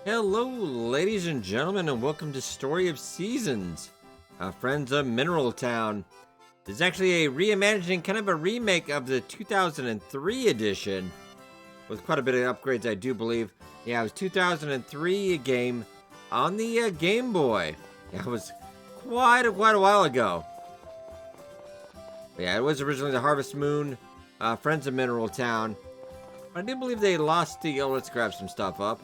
Hello, ladies and gentlemen, and welcome to Story of Seasons, Friends of Mineral Town. This is actually a reimagining, kind of a remake of the 2003 edition, with quite a bit of upgrades, I do believe. Yeah, it was 2003 game on the Game Boy. Yeah, it was quite a while ago. But yeah, it was originally the Harvest Moon, Friends of Mineral Town. I do believe they lost the. Oh, let's grab some stuff up.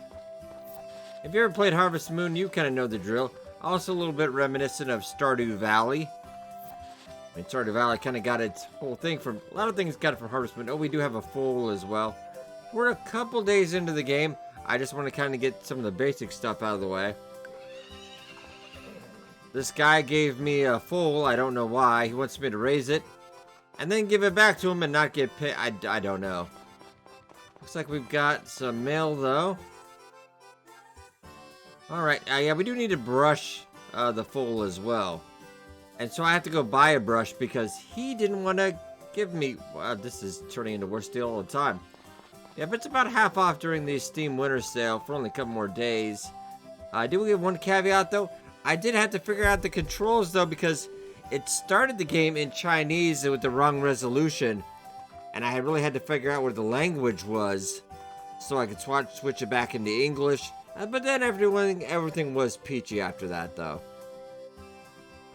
If you ever played Harvest Moon, you kind of know the drill. Also a little bit reminiscent of Stardew Valley. I mean, Stardew Valley kind of got its whole thing from... A lot of things got it from Harvest Moon. Oh, we do have a foal as well. We're a couple days into the game. I just want to kind of get some of the basic stuff out of the way. This guy gave me a foal. I don't know why. He wants me to raise it. And then give it back to him and not get paid. I don't know. Looks like we've got some mail, though. Alright, yeah, we do need to brush the foal as well. And so I have to go buy a brush because he didn't want to give me... Wow, this is turning into worse deal all the time. Yeah, but it's about half off during the Steam Winter Sale for only a couple more days. I do give one caveat, though. I did have to figure out the controls, though, because it started the game in Chinese with the wrong resolution. And I really had to figure out what the language was so I could switch it back into English. But then everything was peachy after that, though.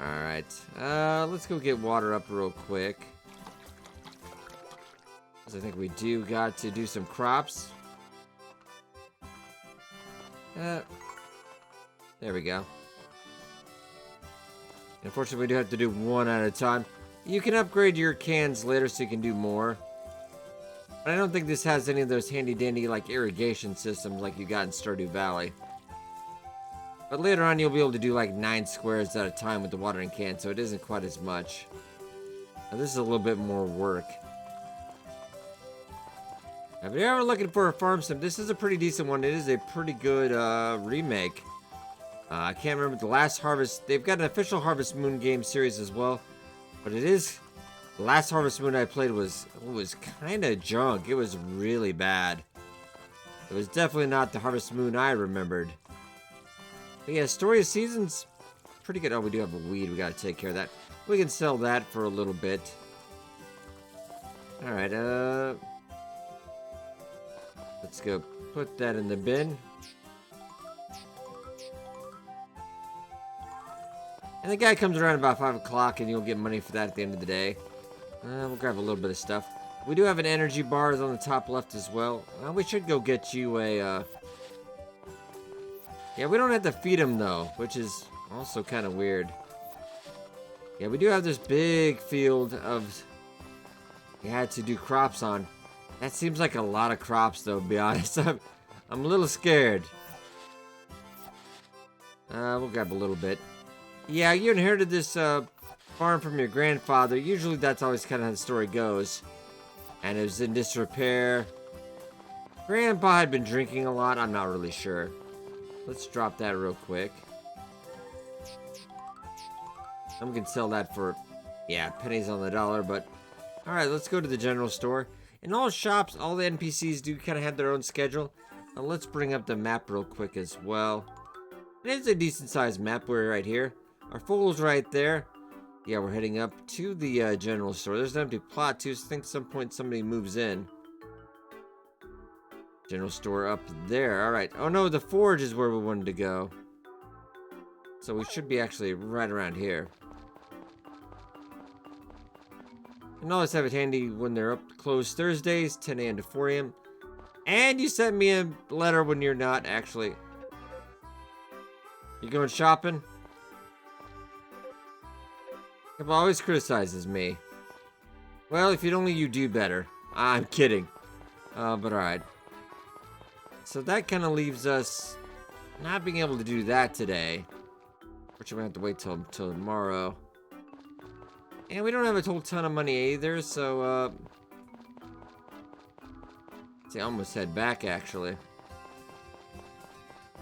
Alright, let's go get water up real quick. Because I think we do got to do some crops. There we go. Unfortunately, we do have to do one at a time. You can upgrade your cans later so you can do more. But I don't think this has any of those handy-dandy, like, irrigation systems like you got in Stardew Valley. But later on, you'll be able to do, like, 9 squares at a time with the watering can, so it isn't quite as much. Now, this is a little bit more work. Now, if you're ever looking for a farm sim, this is a pretty decent one. It is a pretty good remake. I can't remember the last Harvest... They've got an official Harvest Moon game series as well. But it is... The last Harvest Moon I played was kind of junk. It was really bad. It was definitely not the Harvest Moon I remembered. But yeah, Story of Seasons, pretty good. Oh, we do have a weed. We got to take care of that. We can sell that for a little bit. Alright, let's go put that in the bin. And the guy comes around about 5 o'clock and you'll get money for that at the end of the day. We'll grab a little bit of stuff. We do have an energy bar on the top left as well. We should go get you a... Yeah, we don't have to feed him though, which is also kind of weird. Yeah, we do have this big field of... We had to do crops on. That seems like a lot of crops though, to be honest. I'm a little scared. We'll grab a little bit. Yeah, you inherited this farm from your grandfather. Usually that's always kind of how the story goes. And it was in disrepair. Grandpa had been drinking a lot. I'm not really sure. Let's drop that real quick. I'm gonna sell that for, yeah, pennies on the dollar, but... Alright, let's go to the general store. In all shops, all the NPCs do kind of have their own schedule. Now let's bring up the map real quick as well. It is a decent sized map. We're right here. Our fool's right there. Yeah, we're heading up to the general store. There's an empty plot too, so I think at some point somebody moves in. General store up there. Alright. Oh no, the forge is where we wanted to go. So we should be actually right around here. And always have it handy when they're up closed Thursdays, 10 a.m. to 4 a.m. And you sent me a letter when you're not actually. You going shopping? He always criticizes me. Well, if you'd only you do better. I'm kidding. But alright. So that kind of leaves us not being able to do that today. Which I'm going to have to wait till tomorrow. And we don't have a whole ton of money either, so, see, I almost head back, actually.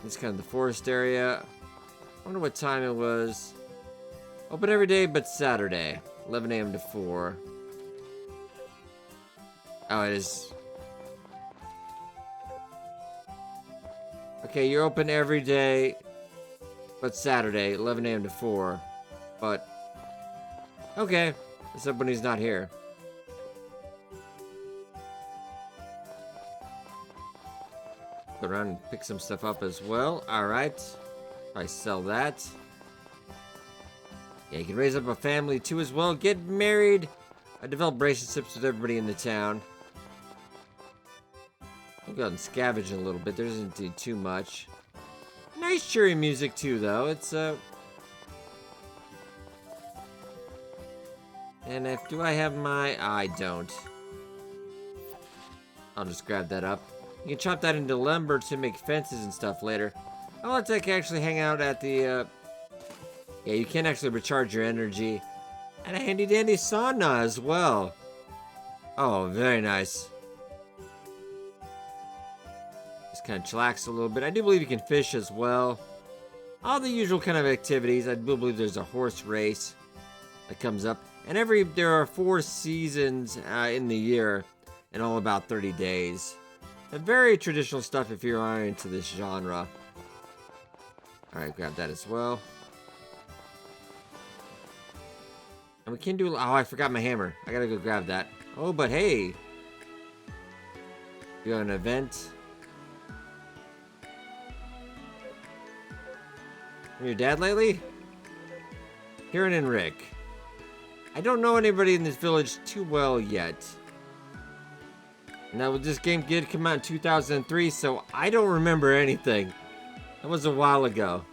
This is kind of the forest area. I wonder what time it was. Open every day but Saturday. 11 a.m. to 4. Oh, it is. Okay, you're open every day, but Saturday, 11 a.m. to 4. But, okay, except when he's not here. Go around and pick some stuff up as well. Alright. I sell that. Yeah, you can raise up a family too as well. Get married. I develop relationships with everybody in the town. I'll go out and scavenge a little bit. There doesn't do too much. Nice cheery music too, though. It's And if do I have my? I don't. I'll just grab that up. You can chop that into lumber to make fences and stuff later. Oh, let's actually hang out at the. Yeah, you can actually recharge your energy. And a handy dandy sauna as well. Oh, very nice. Just kind of chillax a little bit. I do believe you can fish as well. All the usual kind of activities. I do believe there's a horse race that comes up. And there are 4 seasons in the year. And all about 30 days. Very traditional stuff if you are into this genre. Alright, grab that as well. And we can do... Oh, I forgot my hammer. I gotta go grab that. Oh, but hey. You have an event. Your dad lately? Kieran and Rick. I don't know anybody in this village too well yet. Now, this game did come out in 2003, so I don't remember anything. That was a while ago.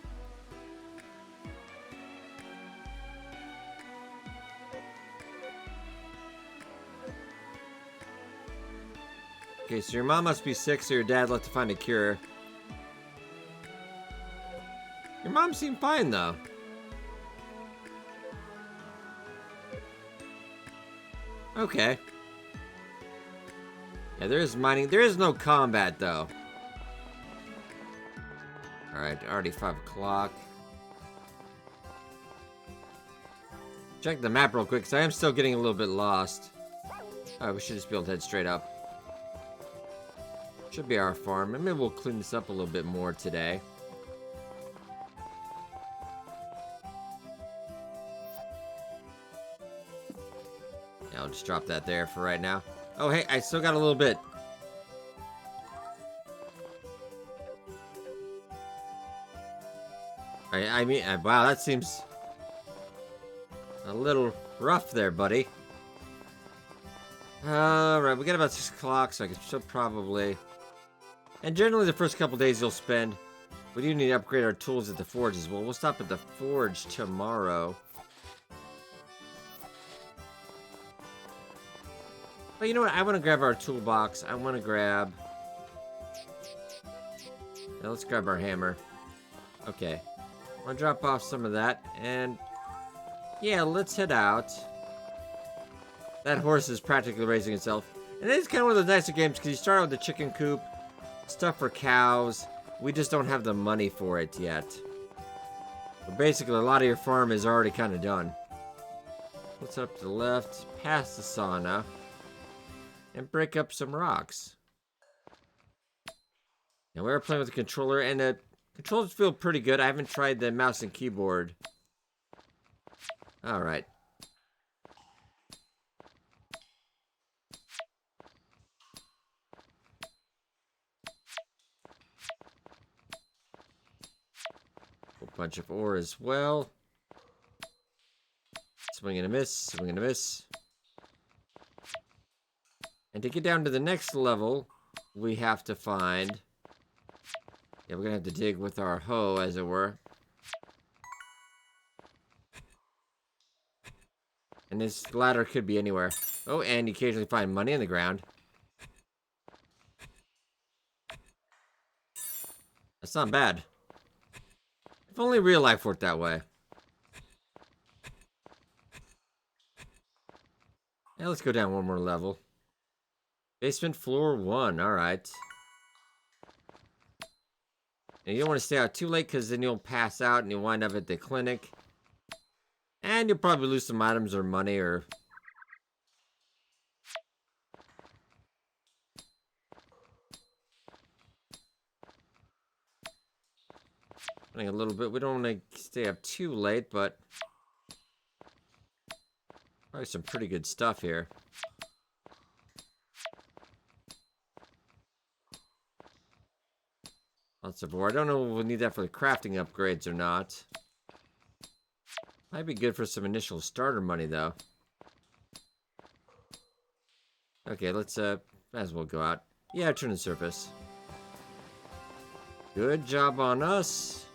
Okay, so your mom must be sick, so your dad left to find a cure. Your mom seemed fine, though. Okay. Yeah, there is mining. There is no combat, though. Alright, already 5 o'clock. Check the map real quick, because I am still getting a little bit lost. Alright, we should just be able to head straight up. Should be our farm. And maybe we'll clean this up a little bit more today. Yeah, I'll just drop that there for right now. Oh, hey, I still got a little bit. I mean, wow, that seems a little rough there, buddy. Alright, we got about 6 o'clock, so I should probably... And generally the first couple days you'll spend... We do need to upgrade our tools at the forge as well. We'll stop at the forge tomorrow. But you know what? I want to grab our toolbox. I want to grab... Now let's grab our hammer. Okay. I'll drop off some of that. And... Yeah, let's head out. That horse is practically raising itself. And it's kind of one of those nicer games because you start out with the chicken coop. Stuff for cows. We just don't have the money for it yet. But basically, a lot of your farm is already kind of done. Let's up to the left. Past the sauna. And break up some rocks. Now we're playing with the controller, and the controllers feel pretty good. I haven't tried the mouse and keyboard. Alright. A bunch of ore as well. Swing and a miss, swing and a miss. And to get down to the next level, we have to find... Yeah, we're gonna have to dig with our hoe, as it were. And this ladder could be anywhere. Oh, and you occasionally find money in the ground. That's not bad. If only real life worked that way. Now let's go down one more level. Basement floor 1, alright. And you don't want to stay out too late because then you'll pass out and you'll wind up at the clinic. And you'll probably lose some items or money or... Running a little bit. We don't want to stay up too late, but probably some pretty good stuff here. Lots of ore. I don't know if we'll need that for the crafting upgrades or not. Might be good for some initial starter money, though. Okay, let's, might as well go out. Yeah, turn the surface. Good job on us.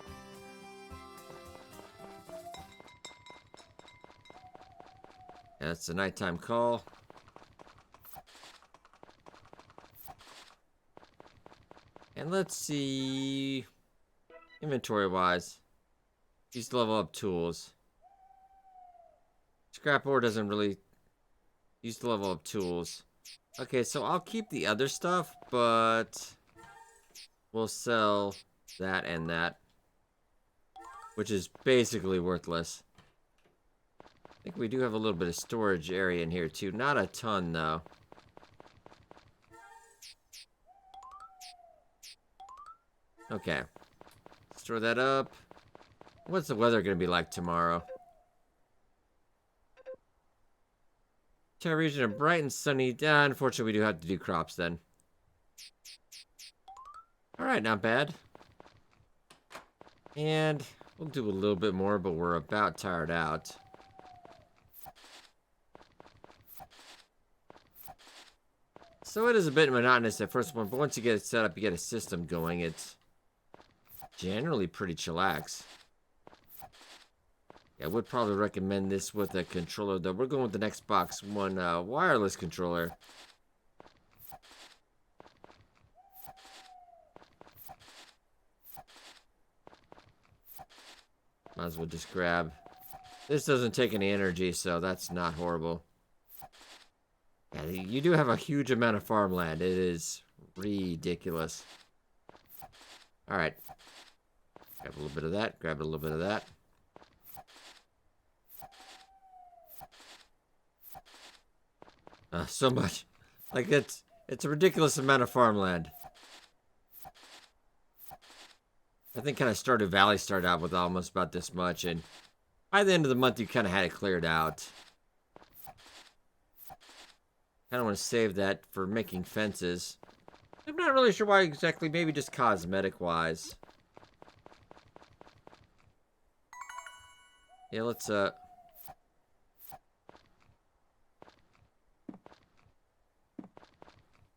Yeah, that's the nighttime call. And let's see... Inventory-wise. Use level up tools. Scrap ore doesn't really... Use the level up tools. Okay, so I'll keep the other stuff, but... We'll sell that and that. Which is basically worthless. I think we do have a little bit of storage area in here, too. Not a ton, though. Okay. Store that up. What's the weather going to be like tomorrow? Terra region are bright and sunny. Unfortunately, we do have to do crops then. Alright, not bad. And we'll do a little bit more, but we're about tired out. So it is a bit monotonous at first one, but once you get it set up, you get a system going, it's generally pretty chillax. Yeah, I would probably recommend this with a controller, though. We're going with the Xbox One wireless controller. Might as well just grab. This doesn't take any energy, so that's not horrible. Yeah, you do have a huge amount of farmland. It is ridiculous. Alright. Grab a little bit of that. Grab a little bit of that. So much. Like, it's a ridiculous amount of farmland. I think kind of Stardew Valley started out with almost about this much, and by the end of the month, you kind of had it cleared out. Kind of want to save that for making fences. I'm not really sure why exactly. Maybe just cosmetic-wise. Yeah, let's, I'll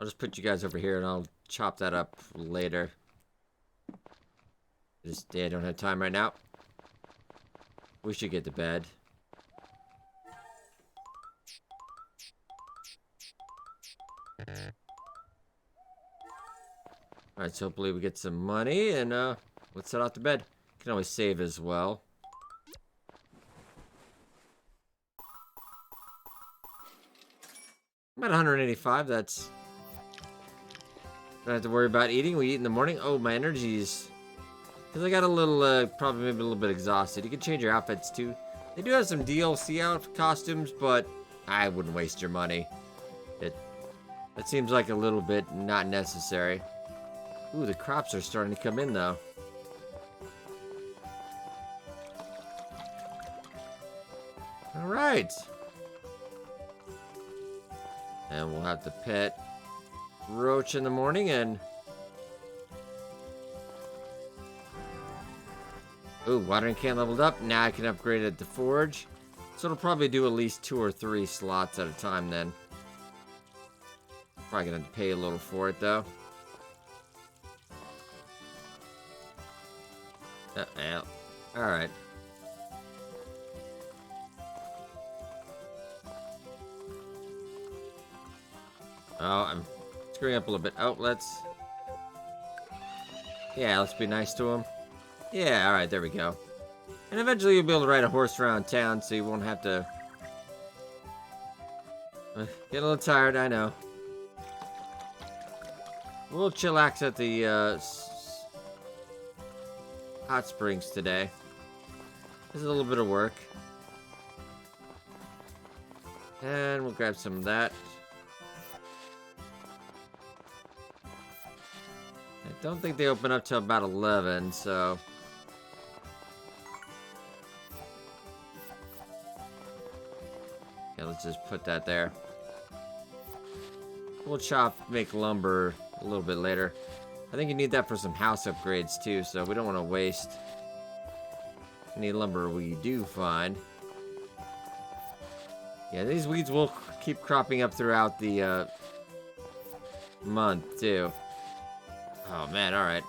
just put you guys over here, and I'll chop that up later. Yeah, I don't have time right now. We should get to bed. Alright, so hopefully we get some money, and let's head out to bed. Can always save as well. I'm at 185, that's... Don't have to worry about eating. We eat in the morning. Oh, my energy's... Because I got a little, probably maybe a little bit exhausted. You can change your outfits, too. They do have some DLC out costumes, but I wouldn't waste your money. That seems like a little bit not necessary. Ooh, the crops are starting to come in, though. Alright. And we'll have to pet Roach in the morning, and... Ooh, watering can leveled up. Now I can upgrade it to Forge. So it'll probably do at least 2 or 3 slots at a time then. Probably gonna have to pay a little for it, though. Alright. Oh, I'm screwing up a little bit. Oh, let's... Yeah, let's be nice to him. Yeah, alright, there we go. And eventually you'll be able to ride a horse around town, so you won't have to... Get a little tired, I know. We'll chillax at the, hot springs today. This is a little bit of work. And we'll grab some of that. I don't think they open up till about 11, so... Okay, let's just put that there. We'll make lumber a little bit later. I think you need that for some house upgrades too, so we don't want to waste any lumber we do find. Yeah, these weeds will keep cropping up throughout the month too. Oh man, alright.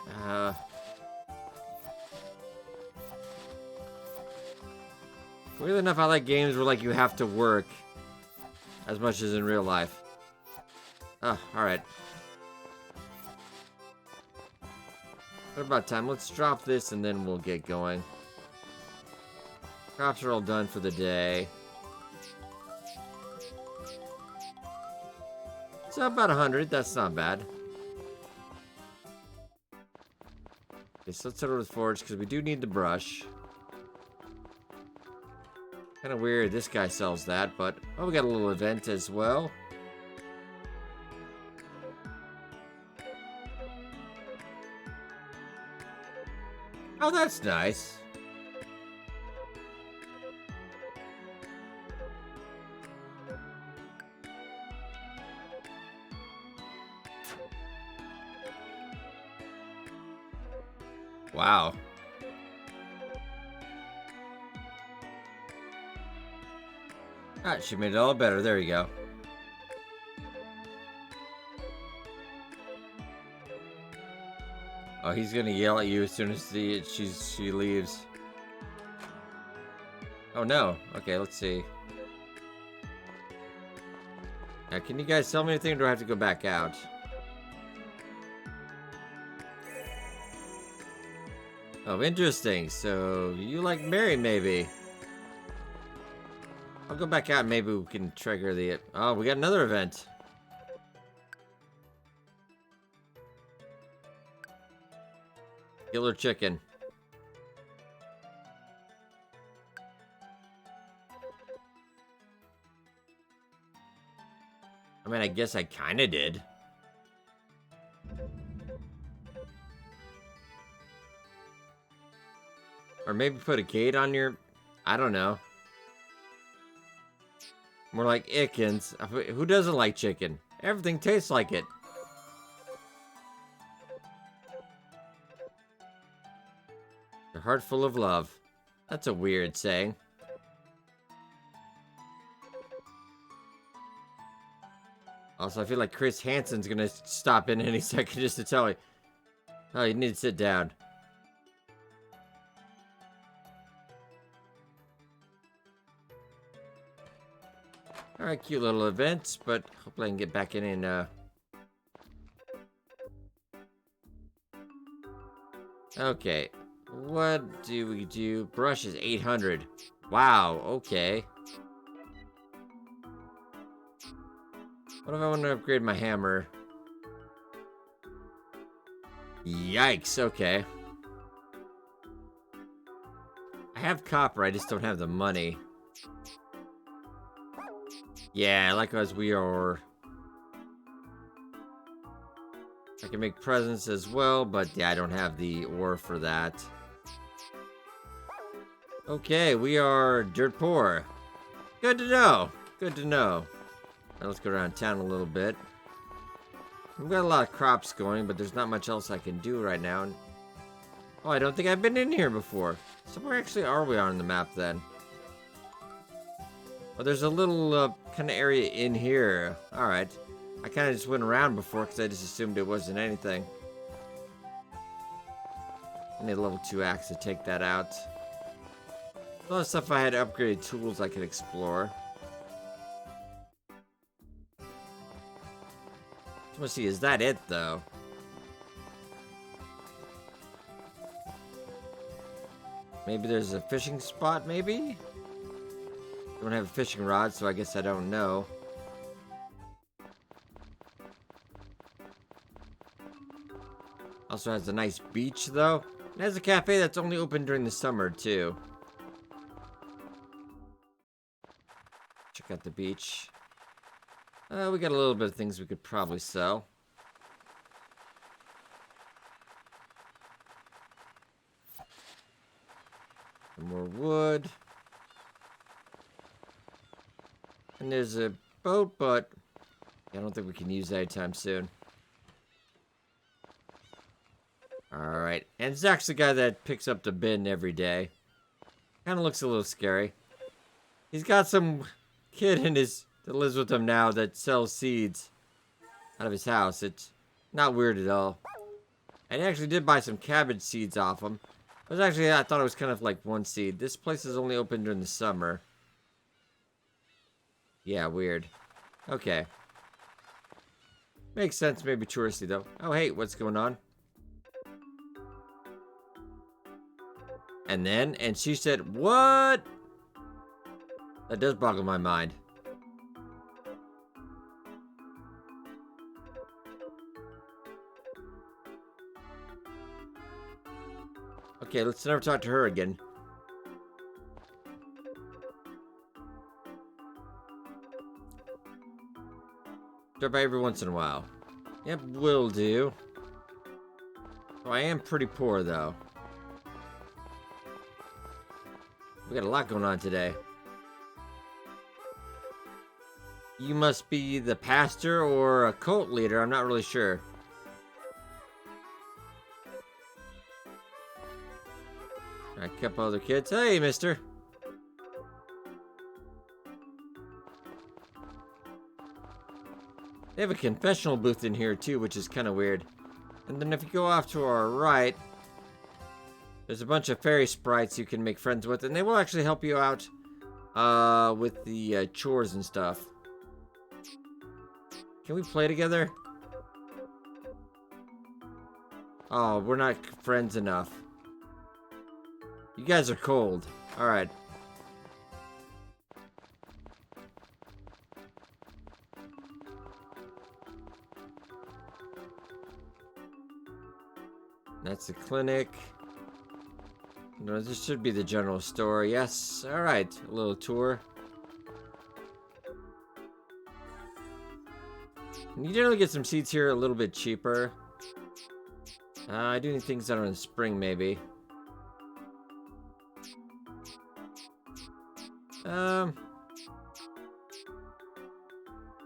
Weirdly enough, I like games where like you have to work as much as in real life. Oh, alright. What about time? Let's drop this and then we'll get going. Crops are all done for the day. So about 100, that's not bad. Okay, so let's head over to the forge because we do need the brush. Kind of weird this guy sells that, but oh, we got a little event as well. Oh, that's nice. Wow. Ah, she made it all better. There you go. Oh, he's gonna yell at you as soon as she leaves. Oh no. Okay, let's see. Now, can you guys tell me anything, or do I have to go back out? Oh, interesting. So, you like Mary, maybe? I'll go back out and maybe we can trigger the... Oh, we got another event. Killer chicken. I mean, I guess I kind of did. Or maybe put a gate on your... I don't know. More like Ickens. Who doesn't like chicken? Everything tastes like it. A heart full of love. That's a weird saying. Also, I feel like Chris Hansen's gonna stop in any second just to tell me, oh, you need to sit down. Alright, cute little events, but hopefully I can get back in and, Okay, what do we do? Brush is 800. Wow, okay. What if I want to upgrade my hammer? Yikes, okay. I have copper, I just don't have the money. Yeah, likewise we are. I can make presents as well, but yeah, I don't have the ore for that. Okay, we are dirt poor. Good to know. Good to know. Now let's go around town a little bit. We've got a lot of crops going, but there's not much else I can do right now. Oh, I don't think I've been in here before. So where actually are we on the map then? Oh, there's a little kind of area in here. Alright. I kind of just went around before because I just assumed it wasn't anything. I need a level 2 axe to take that out. A lot of stuff I had upgraded tools I could explore. Let's see, is that it though? Maybe there's a fishing spot, maybe? I don't have a fishing rod, so I guess I don't know. Also has a nice beach, though. It has a cafe that's only open during the summer, too. Check out the beach. We got a little bit of things we could probably sell. Some more wood. And there's a boat, but I don't think we can use that anytime soon. Alright, and Zach's the guy that picks up the bin every day. Kind of looks a little scary. He's got some kid that lives with him now that sells seeds out of his house. It's not weird at all. And I actually did buy some cabbage seeds off him. I thought it was kind of like one seed. This place is only open during the summer. Yeah, weird. Okay. Makes sense, maybe touristy though. Oh, hey, what's going on? And she said, what? That does boggle my mind. Okay, let's never talk to her again. Start by every once in a while. Yep, will do. Oh, I am pretty poor, though. We got a lot going on today. You must be the pastor or a cult leader. I'm not really sure. A couple other kids. Hey, mister. They have a confessional booth in here, too, which is kind of weird. And then if you go off to our right, there's a bunch of fairy sprites you can make friends with, and they will actually help you out with the chores and stuff. Can we play together? Oh, we're not friends enough. You guys are cold. Alright. That's the clinic. No, this should be the general store. Yes. Alright. A little tour. You generally get some seats here a little bit cheaper. I do need things that are in spring, maybe.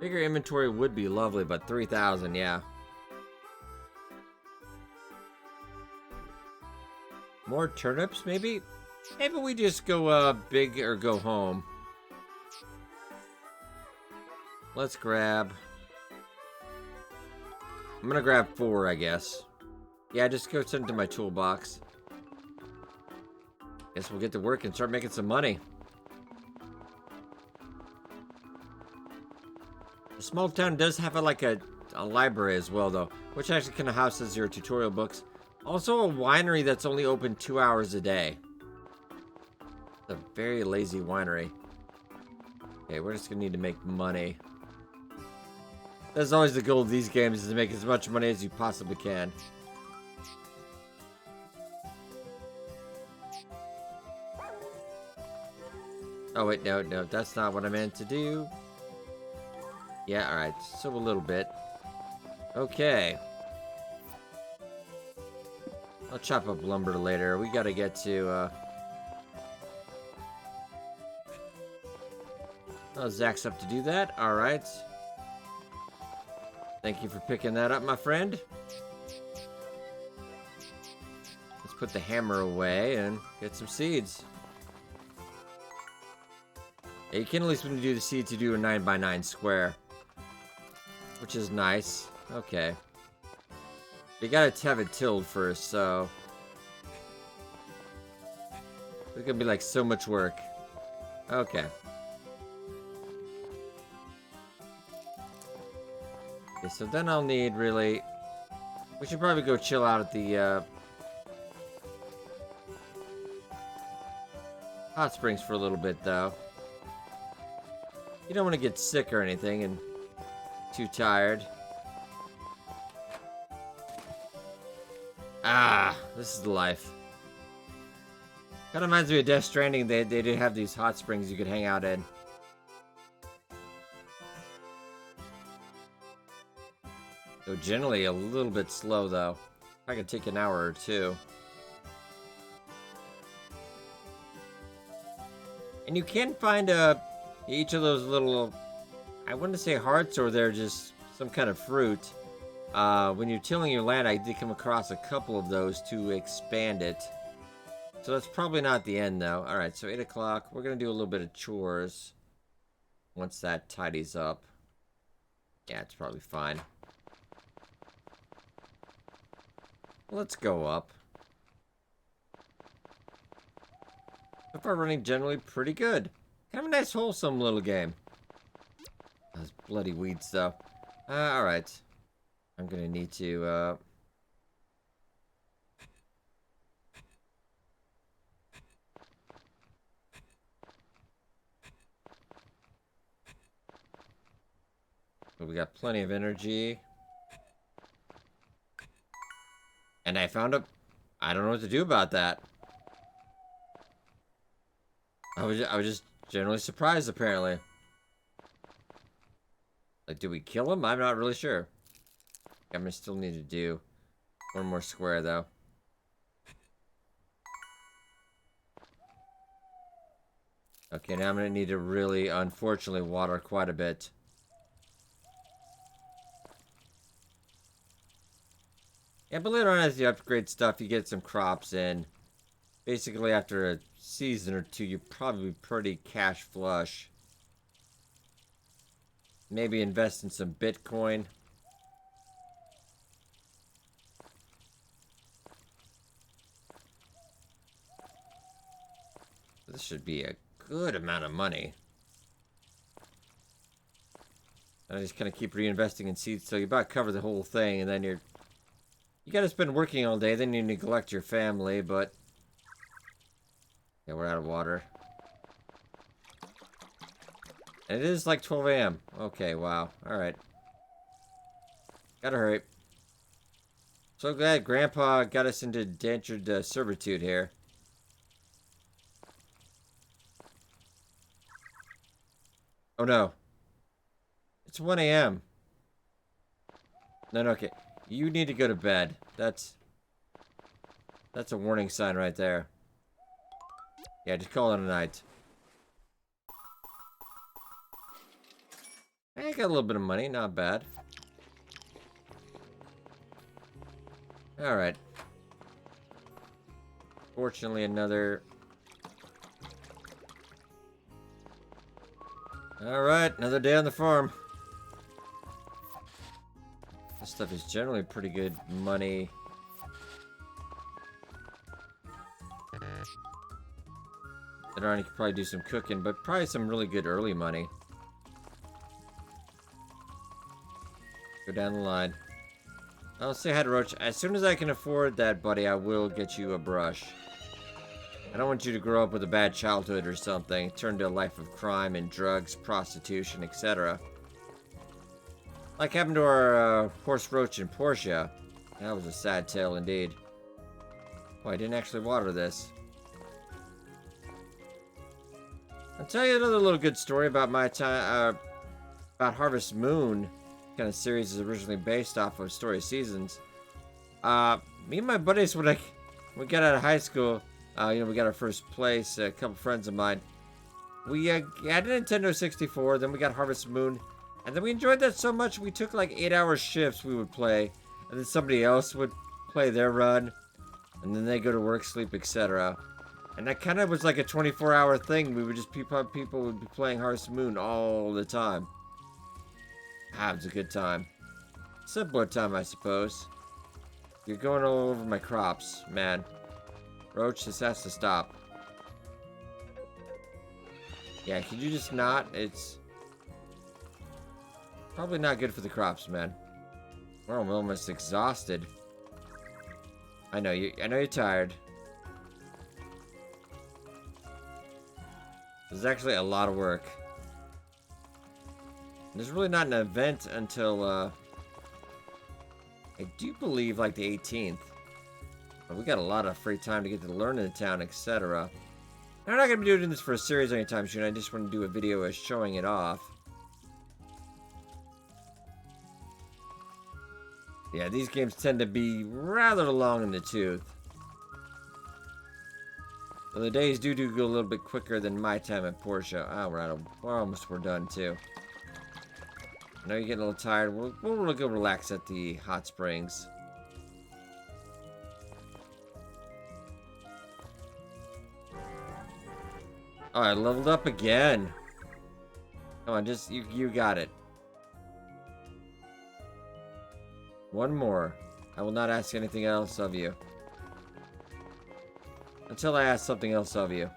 Bigger inventory would be lovely, but 3,000, yeah. More turnips, maybe? Maybe we just go big or go home. Let's grab... I'm gonna grab 4, I guess. Yeah, just go send it to my toolbox. Guess we'll get to work and start making some money. The small town does have a library as well, though, which actually kind of houses your tutorial books. Also, a winery that's only open 2 hours a day. It's a very lazy winery. Okay, we're just gonna need to make money. That's always the goal of these games, is to make as much money as you possibly can. Oh wait, no, that's not what I meant to do. Yeah, alright, so a little bit. Okay. I'll chop up lumber later. We gotta get to, Oh, Zach's up to do that. Alright. Thank you for picking that up, my friend. Let's put the hammer away and get some seeds. Yeah, you can at least, when you do the seeds, you do a 9x9 square. Which is nice. Okay. You gotta have it tilled first, so... It's gonna be like so much work. Okay. Okay, so then I'll need, really... We should probably go chill out at the, hot springs for a little bit, though. You don't want to get sick or anything and too tired. Ah, this is the life. Kind of reminds me of Death Stranding. They did have these hot springs you could hang out in. So generally a little bit slow, though. I could take an hour or two. And you can find each of those little I wouldn't say hearts or they're just some kind of fruit. When you're tilling your land, I did come across a couple of those to expand it. So that's probably not the end, though. Alright, so 8 o'clock. We're going to do a little bit of chores once that tidies up. Yeah, it's probably fine. Let's go up. So far, running generally pretty good. Kind of a nice, wholesome little game. Those bloody weeds, though. Alright. I'm gonna need to, But we got plenty of energy. And I found a... I don't know what to do about that. I was just generally surprised, apparently. Like, did we kill him? I'm not really sure. I'm gonna still need to do one more square, though. Okay, now I'm gonna need to really, unfortunately, water quite a bit. Yeah, but later on, as you upgrade stuff, you get some crops in. Basically, after a season or two, you're probably pretty cash flush. Maybe invest in some Bitcoin. This should be a good amount of money. And I just kind of keep reinvesting in seeds, so you about cover the whole thing, and then you gotta spend working all day, then you neglect your family, but... Yeah, we're out of water. And it is like 12 a.m. Okay, wow. Alright. Gotta hurry. So glad Grandpa got us into indentured servitude here. Oh no. It's 1 a.m. No, okay. You need to go to bed. That's a warning sign right there. Yeah, just call it a night. I got a little bit of money, not bad. Alright. Fortunately, another... Alright, another day on the farm. This stuff is generally pretty good money. Later on, you could probably do some cooking, but probably some really good early money. Go down the line. I'll say hi to Roach. As soon as I can afford that, buddy, I will get you a brush. I don't want you to grow up with a bad childhood or something. Turn to a life of crime and drugs, prostitution, etc. Like happened to our horse Roach and Portia. That was a sad tale indeed. Oh, I didn't actually water this. I'll tell you another little good story about my time, about Harvest Moon. Kind of series is originally based off of Story of Seasons. Me and my buddies, when we got out of high school, we got our first place, a couple friends of mine. We had a Nintendo 64, then we got Harvest Moon, and then we enjoyed that so much we took like 8-hour shifts we would play, and then somebody else would play their run, and then they go to work, sleep, etc. And that kind of was like a 24-hour thing. We would just, people would be playing Harvest Moon all the time. Ah, it was a good time. Simpler time, I suppose. You're going all over my crops, man. Roach, this has to stop. Yeah, could you just not? It's probably not good for the crops, man. We're almost exhausted. I know you're tired. This is actually a lot of work. There's really not an event until, I do believe, like, the 18th. But we got a lot of free time to get to learn in the town, etc. I'm not going to be doing this for a series anytime soon. I just want to do a video showing it off. Yeah, these games tend to be rather long in the tooth. So the days do go a little bit quicker than my time at Portia. Ah, we're almost done, too. I know you're getting a little tired. We'll go relax at the hot springs. Oh, I leveled up again. Come on, just you got it. One more. I will not ask anything else of you. Until I ask something else of you.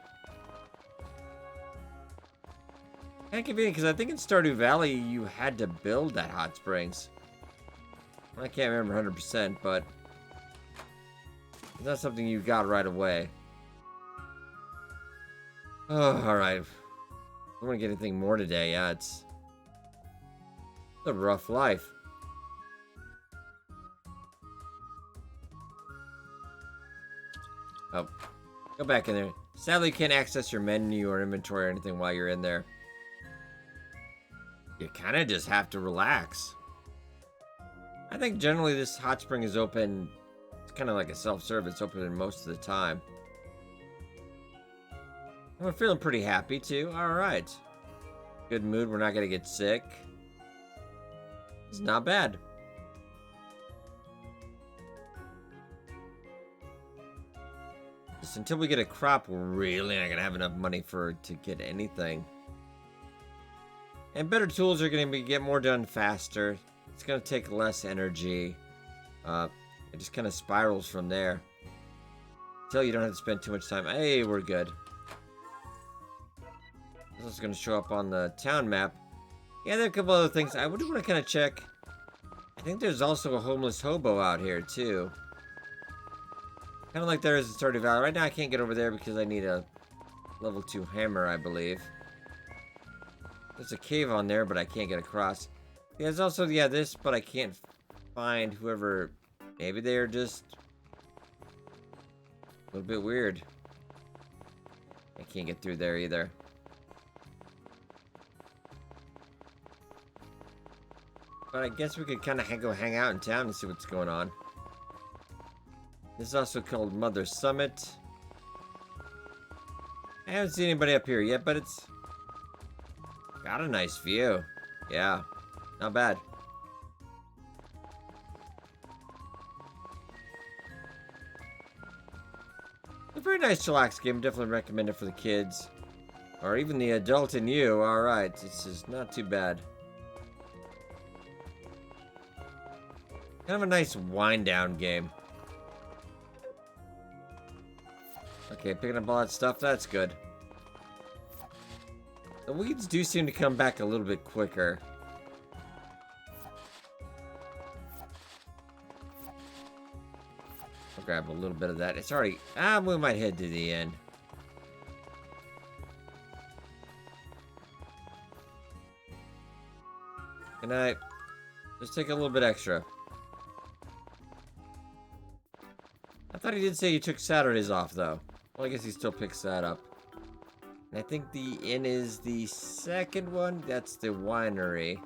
Kind of convenient, because I think in Stardew Valley you had to build that hot springs. I can't remember 100%, but it's not something you got right away. Oh, alright. I don't want to get anything more today. Yeah, it's a rough life. Oh, go back in there. Sadly, you can't access your menu or inventory or anything while you're in there. You kind of just have to relax. I think generally this hot spring is open. It's kind of like a self-service, open most of the time. We're feeling pretty happy too. Alright. Good mood. We're not going to get sick. It's not bad. Just until we get a crop, we're really not going to have enough money to get anything. And better tools are going to get more done faster. It's going to take less energy. It just kind of spirals from there. Until you don't have to spend too much time. Hey, we're good. This is going to show up on the town map. Yeah, there are a couple other things. I would want to kind of check. I think there's also a homeless hobo out here, too. Kind of like there is in Stardew Valley. Right now, I can't get over there because I need a level 2 hammer, I believe. There's a cave on there, but I can't get across. Yeah, there's also, yeah, this, but I can't find whoever. Maybe they're just a little bit weird. I can't get through there either. But I guess we could kind of go hang out in town and see what's going on. This is also called Mother Summit. I haven't seen anybody up here yet, but it's got a nice view. Yeah, not bad. It's a very nice chillax game. Definitely recommend it for the kids. Or even the adult in you. Alright, this is not too bad. Kind of a nice wind-down game. Okay, picking up all that stuff. That's good. The weeds do seem to come back a little bit quicker. I'll grab a little bit of that. It's already... we might head to the end. Can I just take a little bit extra? I thought he did say he took Saturdays off, though. Well, I guess he still picks that up. And I think the inn is the second one. That's the winery.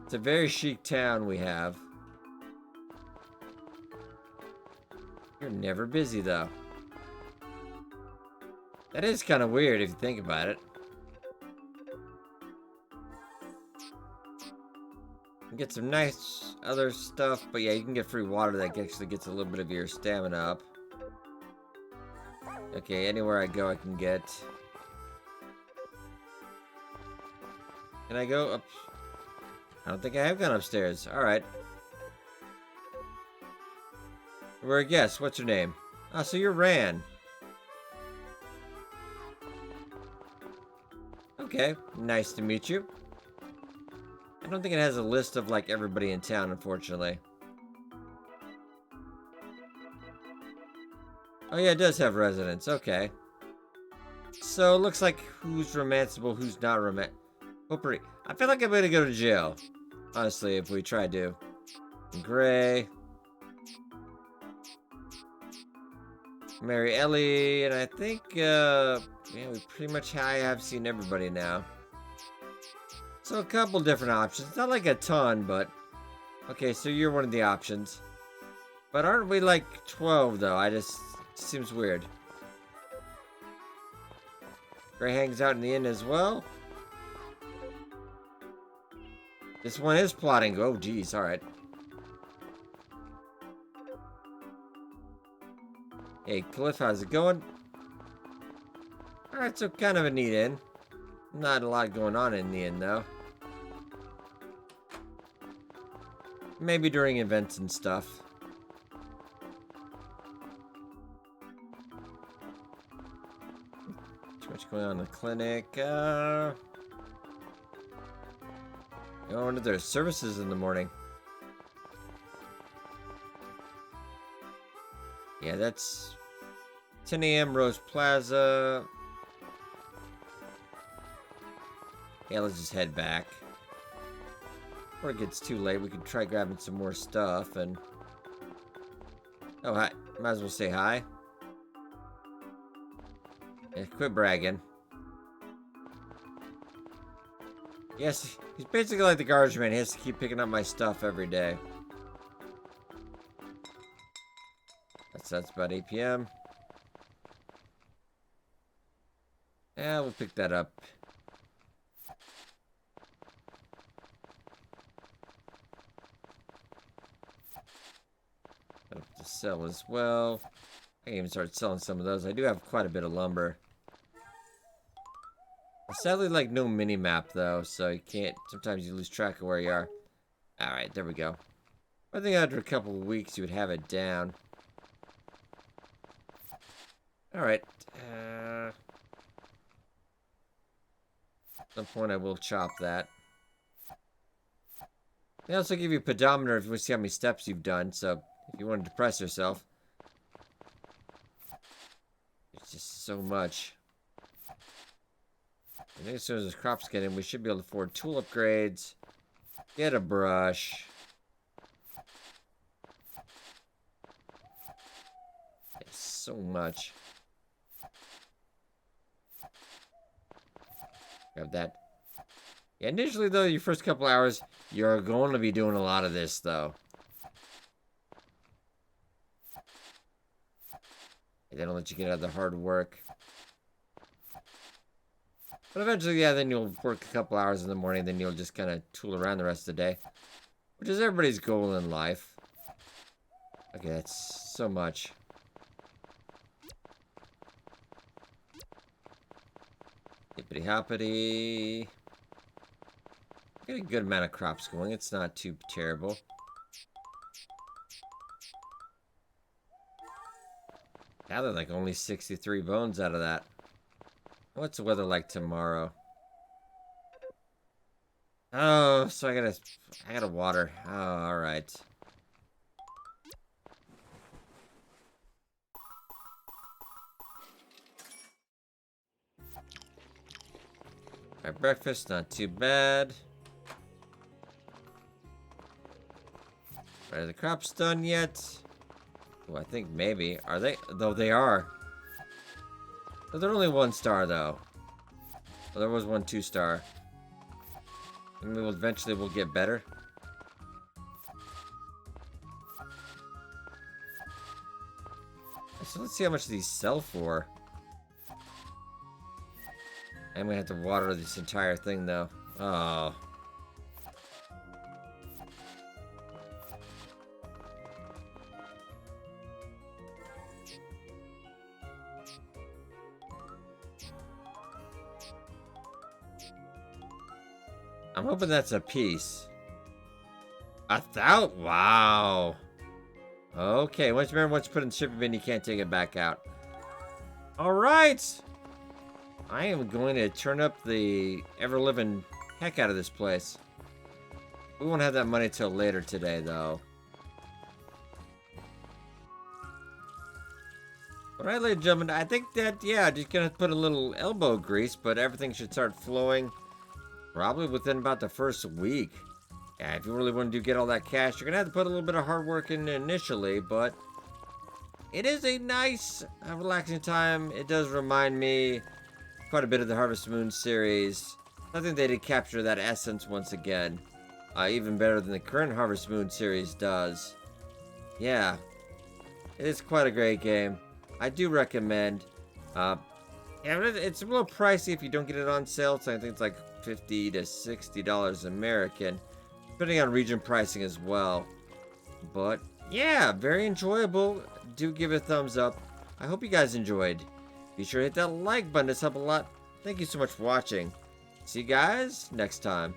It's a very chic town we have. You're never busy, though. That is kind of weird if you think about it. You get some nice other stuff, but yeah, you can get free water that actually gets a little bit of your stamina up. Okay, anywhere I go, I can get. Can I go up? I don't think I have gone upstairs. Alright. We're a guest. What's your name? Ah, so you're Ran. Okay, nice to meet you. I don't think it has a list of, like, everybody in town, unfortunately. Oh, yeah, it does have residents. Okay. So, it looks like who's romanceable, who's not potpourri. I feel like I'm gonna go to jail. Honestly, if we try to. Gray. Marry Ellie, and I think, yeah, we pretty much have seen everybody now. So a couple different options. Not like a ton, but... Okay, so you're one of the options. But aren't we like 12, though? It seems weird. Gray hangs out in the inn as well. This one is plotting. Oh, geez. All right. Hey, Cliff, how's it going? All right, so kind of a neat end. Not a lot going on in the end, though. Maybe during events and stuff. Too much going on in the clinic. I wonder if there's services in the morning. Yeah, that's 10 a.m. Rose Plaza. Yeah, let's just head back. Before it gets too late, we can try grabbing some more stuff and... Oh, hi. Might as well say hi. Yeah, quit bragging. Yes, he's basically like the garbage man. He has to keep picking up my stuff every day. That's about 8 p.m. Yeah, we'll pick that up. Got to sell as well. I can even start selling some of those. I do have quite a bit of lumber. Sadly, like, no mini-map, though, so you can't... Sometimes you lose track of where you are. Alright, there we go. I think after a couple of weeks, you would have it down. Alright. At some point, I will chop that. They also give you a pedometer if you want to see how many steps you've done, so if you want to depress yourself. It's just so much. I think as soon as the crops get in, we should be able to afford tool upgrades. Get a brush. It's so much. Grab that. Yeah, initially, though, your first couple hours, you're going to be doing a lot of this, though. They don't let you get out of the hard work. But eventually, yeah, then you'll work a couple hours in the morning, then you'll just kind of tool around the rest of the day. Which is everybody's goal in life. Okay, that's so much. Hippity hoppity. Got a good amount of crops going. It's not too terrible. Now they're like only 63 bones out of that. What's the weather like tomorrow? Oh, so I gotta water. Oh, alright. My breakfast, not too bad. Are the crops done yet? Oh, I think maybe. Are they? Though they are. But they're only 1 star, though. Well, there was 1 2-star. Maybe eventually we'll get better. So let's see how much these sell for. I'm gonna have to water this entire thing, though. Oh. I'm hoping that's a piece. 1,000? Wow. Okay, once you put in the shipping bin, you can't take it back out. Alright! I am going to turn up the ever-living heck out of this place. We won't have that money till later today, though. Alright, ladies and gentlemen, I think that, yeah, just gonna put a little elbow grease, but everything should start flowing probably within about the first week. Yeah, if you really want to get all that cash, you're gonna have to put a little bit of hard work in initially, but it is a nice, relaxing time. It does remind me quite a bit of the Harvest Moon series. I think they did capture that essence once again, even better than the current Harvest Moon series does. Yeah, it is quite a great game. I do recommend. Yeah, it's a little pricey if you don't get it on sale. So I think it's like $50 to $60 American. depending on region pricing as well. But yeah, very enjoyable. Do give it a thumbs up. I hope you guys enjoyed. Be sure to hit that like button. It's helped a lot. Thank you so much for watching. See you guys next time.